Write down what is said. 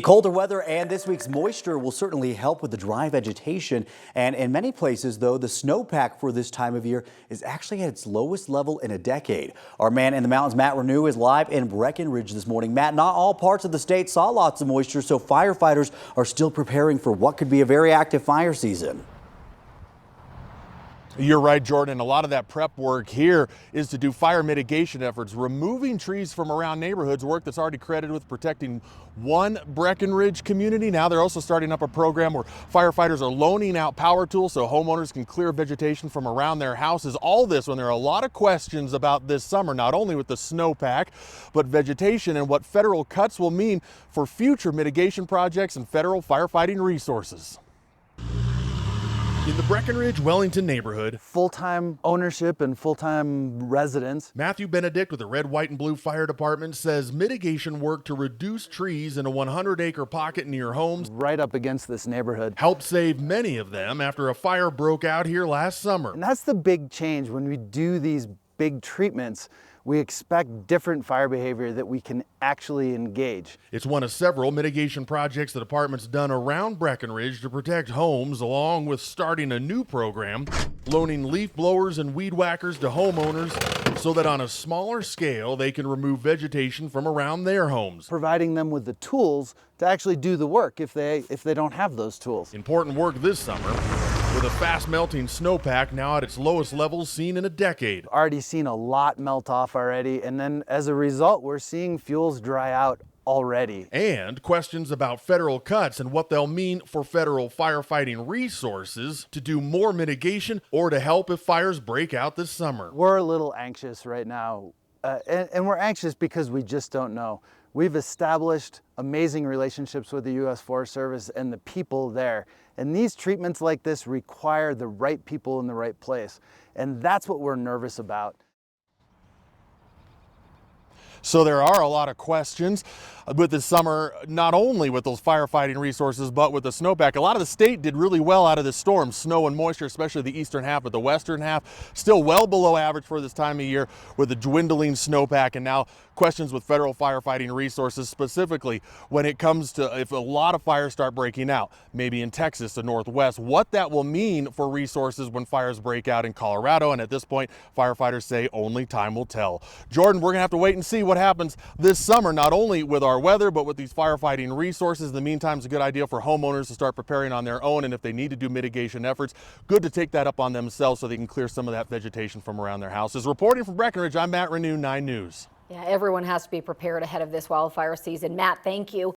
Colder weather and this week's moisture will certainly help with the dry vegetation. And in many places, though, the snowpack for this time of year is actually at its lowest level in a decade. Our man in the mountains, Matt Renew, is live in Breckenridge this morning. Matt, not all parts of the state saw lots of moisture, so firefighters are still preparing for what could be a very active fire season. You're right, Jordan. A lot of that prep work here is to do fire mitigation efforts, removing trees from around neighborhoods, work that's already credited with protecting one Breckenridge community. Now they're also starting up a program where firefighters are loaning out power tools so homeowners can clear vegetation from around their houses. All this when there are a lot of questions about this summer, not only with the snowpack, but vegetation and what federal cuts will mean for future mitigation projects and federal firefighting resources. In the Breckenridge, Wellington neighborhood, full-time ownership and full-time residents. Matthew Benedict with the Red, White, and Blue Fire Department says mitigation work to reduce trees in a 100-acre pocket near homes right up against this neighborhood helped save many of them after a fire broke out here last summer. And that's the big change when we do these big treatments. We expect different fire behavior that we can actually engage. It's one of several mitigation projects the department's done around Breckenridge to protect homes, along with starting a new program, loaning leaf blowers and weed whackers to homeowners so that on a smaller scale, they can remove vegetation from around their homes. Providing them with the tools to actually do the work if they don't have those tools. Important work this summer, with a fast-melting snowpack now at its lowest levels seen in a decade. Already seen a lot melt off already, and then as a result, we're seeing fuels dry out already. And questions about federal cuts and what they'll mean for federal firefighting resources to do more mitigation or to help if fires break out this summer. We're a little anxious right now, and we're anxious because we just don't know. We've established amazing relationships with the U.S. Forest Service and the people there. And these treatments like this require the right people in the right place. And that's what we're nervous about. So there are a lot of questions with this summer, not only with those firefighting resources, but with the snowpack. A lot of the state did really well out of this storm. Snow and moisture, especially the eastern half, but the western half still well below average for this time of year with the dwindling snowpack. And now questions with federal firefighting resources, specifically when it comes to if a lot of fires start breaking out, maybe in Texas, the Northwest, what that will mean for resources when fires break out in Colorado. And at this point, firefighters say only time will tell. Jordan, we're gonna have to wait and see what happens this summer, not only with our weather, but with these firefighting resources. In the meantime, it's a good idea for homeowners to start preparing on their own. And if they need to do mitigation efforts, good to take that up on themselves so they can clear some of that vegetation from around their houses. Reporting from Breckenridge, I'm Matt Renew, 9 News. Yeah, everyone has to be prepared ahead of this wildfire season. Matt, thank you.